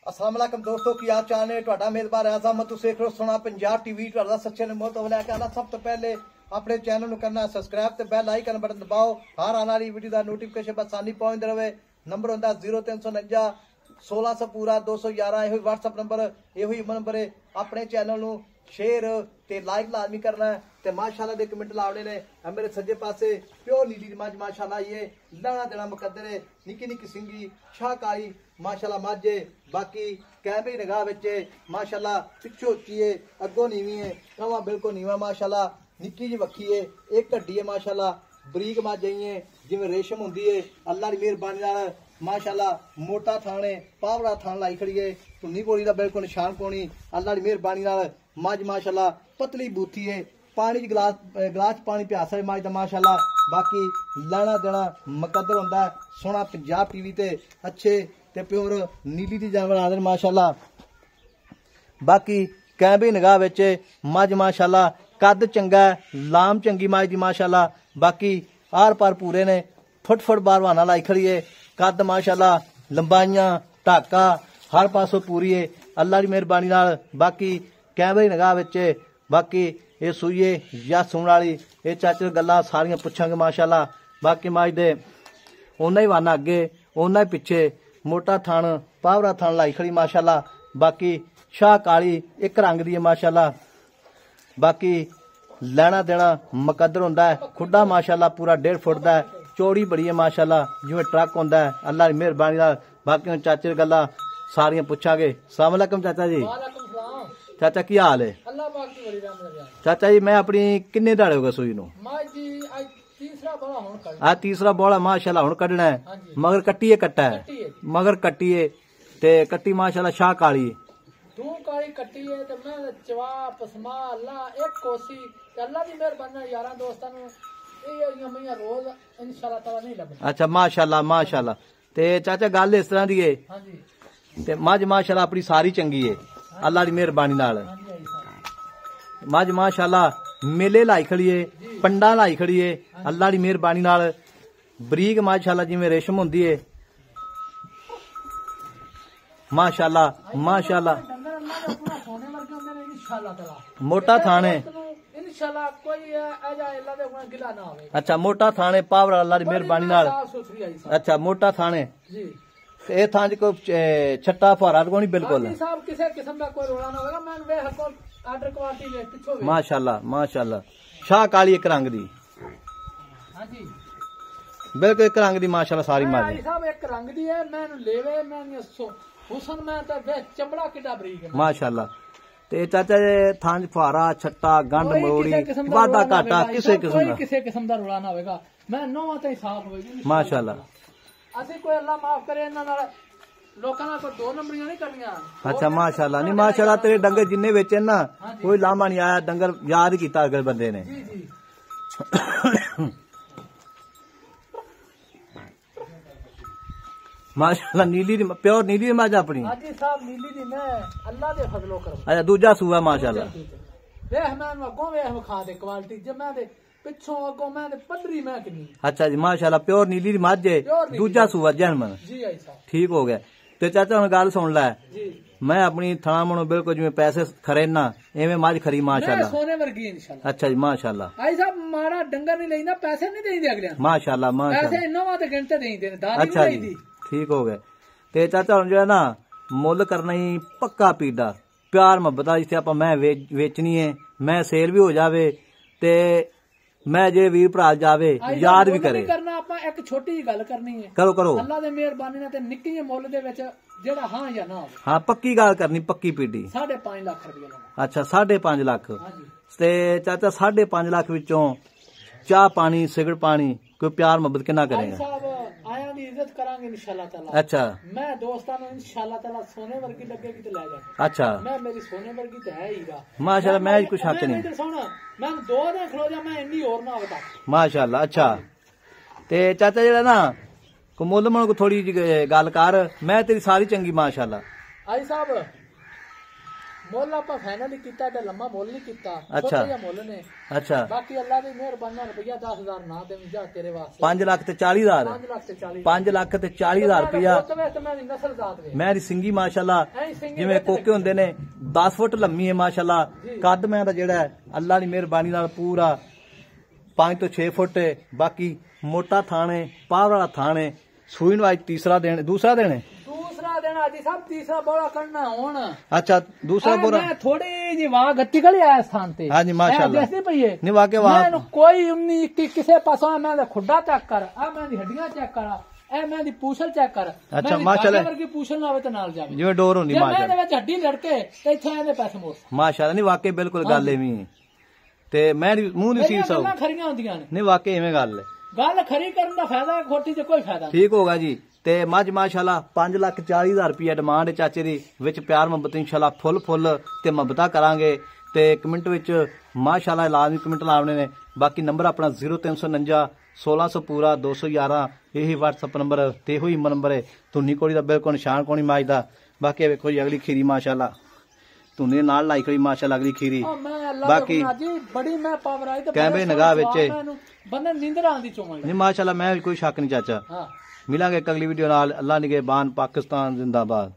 अस्सलाम वालेकुम दोस्तों की आप चाहने ਤੁਹਾਡਾ ਮੇਜ਼ਬਾਨ ਆਜ਼ਮ ਤੁਸੀਂ ਦੇਖ ਰਹੇ ਹੋ ਸੋਨਾ ਪੰਜਾਬ ਟੀਵੀ ਤੁਹਾਡਾ ਸੱਚੇ ਨੇ ਮੁਹੱਬਤ ਵਾਲਾ ਕਹਿੰਦਾ ਸਭ ਤੋਂ ਪਹਿਲੇ ਆਪਣੇ ਚੈਨਲ ਨੂੰ ਕਰਨਾ ਸਬਸਕ੍ਰਾਈਬ ਤੇ ਬੈਲ ਆਈਕਨ ਬਟਨ ਦਬਾਓ ਹਰ ਆਉਣ ਵਾਲੀ ਵੀਡੀਓ ਦਾ ਨੋਟੀਫਿਕੇਸ਼ਨ ਆਸਾਨੀ ਪਹੁੰਚਦਾ ਰਹੇ ਨੰਬਰ ਹੁੰਦਾ 0349 1600 पूरा 211 ਇਹੋ WhatsApp ਨੰਬਰ ਇਹੋ ਹੀ ਨੰਬਰ ਹੈ ਆਪਣੇ ਚੈਨਲ ਨੂੰ शेयर ते लाइक लाजमी करना है ते माशाल्लाह दे कमेंट लावने ने मेरे सज्जे पासे प्योर नीली मज माशाल्लाह ये लाना देना मुकद्दर है निकी निकी सिंगी शाहकारी माशाल्लाह मज बाकी कैमरे निगाह विच माशाल्लाह पिछो उच्ची है अगों नीवी है रवा बिल्कुल नीवा माशाल्लाह निकी जी वक्खी है एक हड्डी है माशाल्लाह बरीक मज आई है जिवें रेशम हुंदी है अल्लाह दी मेहरबानी नाल माशाल्लाह मोटा थाने पावड़ा थान लाई खड़ी है धुनी बोली दा बिल्कुल निशान कोनी अल्लाह दी मेहरबानी नाल मज माशाल्लाह पतली बूथी है पानी गिलास पानी प्यासा है मज दा माशाल्लाह बाकी लाना देना मुकद्दर हुंदा सोना पंजाब टीवी ते अच्छे ते प्योर नीली दी जानवर आदर माशाल्लाह बाकी कैमरे निगाह विच मज माशाल्लाह कद चंगा लाम चंगी मज दी माशाल्लाह बाकी आर पार पूरे ने फुट बारवाना लाई खड़ी है कद माशाल्लाह लंबाइयां ढाका हर पासों पूरी है अल्लाह दी मेहरबानी नाल बाकी कैमरे निगाह विच बाकी ये सूइए या सुन वाली ये चाचे गल्लां सारियां पुछांगे माशाल्लाह बाकी मज दे ओना ही वाना अगे ओना ही पिछे मोटा थान पावरा थान लाई खड़ी माशाल्लाह बाकी शाह काली एक रंग दी है माशाल्लाह बाकी लेना देना मुकद्दर हुंदा है खुड्डा माशाल्लाह पूरा 1.5 फुट दा चौड़ी बड़ी है माशाल्लाह जिवें ट्रक हुंदा है अल्लाह दी मेहरबानी नाल बाकी चाचे गल्लां सारियां पुछांगे अस्सलाम वालेकुम चाचा जी चाचा की हाल है अल्लाह पाक दी बड़ी रहमत है चाचा जी मैं अपनी किन्ने दाड़े हो गए सूई नु तीसरा बोला माशाल्लाह हुण कढना है मगर कट्टी है कट्टा है मगर कट्टी है ते कट्टी माशाल्लाह शाह काली तू काली कट्टी है ते मैं चवा पसमा अल्लाह एक कोसी ते अल्लाह दी मेहरबानी यारां दोस्तां नु ये मैं रोज इंशाल्लाह ताला नहीं लबनी अच्छा माशाल्लाह माशाल्लाह ते चाचा गल इस तरह दी है हां जी ते मज माशाल्लाह अपनी सारी चंगी है अल्लाह दी मेहरबानी नाल मज माशाल्लाह मेले लाई खड़ी है पंडा लाई खड़ी है अल्लाह दी मेहरबानी नाल बरीक माशाल्लाह जिवें रेशम हुंदी है माशाल्लाह माशाल्लाह मोटा थाने इंशाल्लाह कोई आजा अल्लाह दे कोई गिला ना होवे अच्छा मोटा थाने पावर अल्लाह दी मेहरबानी नाल अच्छा मोटा थाने जी ए थां च कोई छट्टा फुहारा तो नहीं बिल्कुल साहब किसी किस्म का कोई रोला ना होगा मैं वे हको आर्डर क्वालिटी ले पिछो माशाल्लाह माशाल्लाह शाह काली एक रंग दी हां जी बिल्कुल एक रंग दी माशाल्लाह सारी माजी साहब एक रंग दी है मैं लेवे मैं हुसन में तो वे चमड़ा किडा बरीक है माशाल्लाह ते चाचा थां च फुहारा छट्टा गंढ मरोड़ी वादा घाटा किसी किस्म दा रोला ना होगा मैं नोवा ते साफ होएगी माशाल्लाह ਅਸੀਂ ਕੋਈ ਅੱਲਾ ਮਾਫ ਕਰੇ ਇਹਨਾਂ ਨਾਲ ਲੋਕਾਂ ਨਾਲ ਕੋਈ ਦੋ ਨੰਬਰੀਆਂ ਨਹੀਂ ਕਰਨੀਆਂ अच्छा माशाल्लाह नहीं माशाल्लाह तेरे डंगर जिन्ने बेचे ना कोई लामा नहीं आया डंगर याद ही कीता अगर बंदे ने जी जी माशाल्लाह नीली प्योर नीली मज अपनी हाजी साहब नीली दी मैं अल्लाह दे फजलो कर अच्छा दूजा सूआ माशाल्लाह देख मैं अगों वेख खा दे क्वालिटी जे मैं दे पिछों अगों मैं ते पदरी मैं किनी अच्छा जी माशाल्लाह प्योर नीली दी मज है दूजा सूआ जन्म जी आई साहब ठीक हो गया ते चाचा हुन गल सुन लै जी मैं अपनी थणा मनो बिल्कुल जिवें पैसे खरे ना एवें मज खरी माशाल्लाह सोने वर्गी इंशाल्लाह अच्छा जी माशाल्लाह आई साहब माड़ा डंगर नहीं लेंदा पैसे नहीं देंदे अगले माशाल्लाह माशाल्लाह पैसे इन्नों ते घंटे देंदे ने दादी अच्छा नहीं जी देंदी ठीक हो गया ते चाचा हुन जो है ना मुल करना ही पक्का पीड़ा प्यार मोहब्बत जिथे आप मैं वेचनी है मैं सेल भी हो जावे ते मैं जे वीर भरा जावे याद भी करे करना आपा एक छोटी जी गल करनी है करो करो अल्लाह दे मेहरबानी नाल ते निक्की जी मुल दे विच जेड़ा हां या ना होवे हां पक्की गल करनी पक्की पीड़ी 5.5 लाख रुपया लेना अच्छा 5.5 लाख हां जी ते चाचा 5.5 लाख विचों चाह पानी सिगरेट पानी कोई प्यार मोहब्बत कितना करेगा साहब आया दी इज्जत करांगे इंशाल्लाह ताला अच्छा मैं दोस्तां नु इंशाल्लाह ताला सोने वर्गी लगेगी ते ले जा अच्छा मैं मेरी सोने वर्गी ते है हीगा माशाल्लाह मैं कुछ हक नहीं सुन मैं 2 दिन खलो जा मैं इन्नी और ना होता माशाल्लाह अच्छा ते चाचा जेड़ा ना को मुल मन को थोड़ी जी गल कर मैं तेरी सारी चंगी माशाल्लाह आई साहब ਮੁੱਲ ਆਪਾਂ ਫਾਈਨਲ ਹੀ ਕੀਤਾ ਤੇ ਲੰਮਾ ਮੁੱਲ ਨਹੀਂ ਕੀਤਾ ਅੱਛਾ। ਛੋਟੇ ਜਿਹਾ ਮੁੱਲ ਨੇ ਅੱਛਾ ਬਾਕੀ ਅੱਲਾ ਦੀ ਮਿਹਰਬਾਨੀ ਨਾਲ ਰੁਪਈਆ 10,000 ਨਾ ਦੇਵੀਂ ਜਾ ਤੇਰੇ ਵਾਸਤੇ 5 ਲੱਖ ਤੇ 40,000 5 ਲੱਖ ਤੇ 40 5 ਲੱਖ ਤੇ 40,000 ਰੁਪਇਆ ਤੇ ਮੈਂ ਦੀ ਨਸਲ ਜ਼ਾਤ ਵੇ ਮੈਂ ਦੀ ਸਿੰਗੀ ਮਾਸ਼ਾਅੱਲਾ ਐਂ ਸਿੰਗੀ ਜਿਵੇਂ ਕੋਕੇ ਹੁੰਦੇ ਨੇ 10 ਫੁੱਟ ਲੰਮੀ ਹੈ ਮਾਸ਼ਾਅੱਲਾ ਕੱਦ ਮੈਂ ਦਾ ਜਿਹੜਾ ਹੈ ਅੱਲਾ ਦੀ ਮਿਹਰਬਾਨੀ ਨਾਲ ਪੂਰਾ 5 ਤੋਂ 6 ਫੁੱਟ ਹੈ ਬਾਕੀ ਮੋਟਾ ਥਾਣੇ ਪਾਵਰ ਵਾਲਾ ਥਾਣੇ ਸੂਈ ਨੂੰ ਅੱਜ ਦੂਸਰਾ ਦਿਨ ਅੱਜ ਸਭ ਤੀਸਰਾ ਬੋਲਾ ਕਰਨਾ ਹੁਣ ਅੱਛਾ ਦੂਸਰਾ ਬੋਰਾ ਮੈਂ ਥੋੜੀ ਜੀ ਵਾਹ ਗੱਤੀ ਗਲੀ ਆਇਆ ਸਥਾਨ ਤੇ ਹਾਂਜੀ ਮਾਸ਼ਾਅੱਲਾ ਦੇਖਦੀ ਪਈਏ ਨਹੀਂ ਵਾਕੇ ਵਾਹ ਮੈਨੂੰ ਕੋਈ 19 21 ਕਿਸੇ ਪਾਸੋਂ ਮੈਂ ਦਾ ਖੁੱਡਾ ਚੈੱਕ ਕਰ ਆ ਮੈਂ ਦੀ ਹੱਡੀਆਂ ਚੈੱਕ ਕਰ ਇਹ ਮੈਂ ਦੀ ਪੂਛਲ ਚੈੱਕ ਕਰ ਅੱਛਾ ਮਾਸ਼ਾਅੱਲਾ ਵਰਗੀ ਪੂਛਲ ਨਾ ਹੋਵੇ ਤੇ ਨਾਲ ਜਾਵੇ ਜਿਵੇਂ ਡੋਰ ਹੁੰਦੀ ਜੇ ਮੈਂ ਮਾਸ਼ਾਅੱਲਾ ਦੇ ਵਿੱਚ ਹੱਡੀ ਲੜਕੇ ਤੇ ਇੱਥੇ ਇਹਦੇ ਪੈਸੇ ਮੋਸ ਮਾਸ਼ਾਅੱਲਾ ਨਹੀਂ ਵਾਕੇ ਬਿਲਕੁਲ ਗੱਲ ਐਵੇਂ ਹੈ ਤੇ ਮੈਂ ਮੂੰਹ ਦੀ ਸੀਲ ਸਭ ਖਰੀਆਂ ਹੁੰਦੀਆਂ ਨੇ ਨਹੀਂ ਵਾਕੇ ਐਵੇਂ ਗੱਲ ਹੈ ਗੱਲ ਖਰੀ ਕਰਨ ਦਾ ਫਾਇਦਾ ਖੋਟੀ ਤੇ ਕੋਈ ਫਾਇਦਾ ਠੀਕ ਹੋਗਾ ਜੀ ਤੇ ਮੱਝ ਮਾਸ਼ਾਅੱਲਾ 5,40,000 ਰੁਪਏ ਡਿਮਾਂਡ ਚਾਚੇ ਦੀ ਵਿੱਚ ਪਿਆਰ ਮੁਹੱਬਤ ਇਨਸ਼ਾਅੱਲਾ ਫੁੱਲ ਤੇ ਮੁਹੱਬਤਾਂ ਕਰਾਂਗੇ ਤੇ ਕਮੈਂਟ ਵਿੱਚ ਮਾਸ਼ਾਅੱਲਾ ਲਾਜ਼ਮੀ ਕਮੈਂਟ ਲਾਉਣੇ ਨੇ ਬਾਕੀ ਨੰਬਰ ਆਪਣਾ 0349 1600 ਪੂਰਾ 211 ਇਹੀ WhatsApp ਨੰਬਰ ਤੇ ਹੋਈ ਨੰਬਰ ਹੈ ਧੁੰਨੀ ਕੋੜੀ ਦਾ ਬਿਲਕੁਲ ਨਿਸ਼ਾਨ ਕੋਣੀ ਮਾਝ ਦਾ ਬਾਕੀ ਵੇਖੋ ਜੀ ਅਗਲੀ ਖੀਰੀ ਮਾਸ਼ਾਅੱਲਾ ਧੁੰਨੀ ਨਾਲ ਲਾਈ ਖੜੀ ਮਾਸ਼ਾਅੱਲਾ ਅਗਲੀ ਖੀਰੀ ਬਾਕੀ ਬੜੀ ਮੈਂ ਪਾਵਰ ਆਈ ਤੇ ਕੈਮਰੇ ਨਿਗਾਹ ਵਿੱਚ ਬੰਦੇ ਨੀਂਦਰ ਆਂਦੀ ਚੋਣ ਨਹੀਂ ਮਾਸ਼ਾਅੱਲਾ ਮੈਂ ਕੋਈ ਸ਼ੱਕ ਨਹੀਂ ਚਾਚਾ ਹਾਂ ਮਿਲਾਂਗੇ ਇੱਕ ਅਗਲੀ ਵੀਡੀਓ ਨਾਲ ਅੱਲਾ ਨਿਗਹਿਬਾਨ ਪਾਕਿਸਤਾਨ ਜ਼ਿੰਦਾਬਾਦ।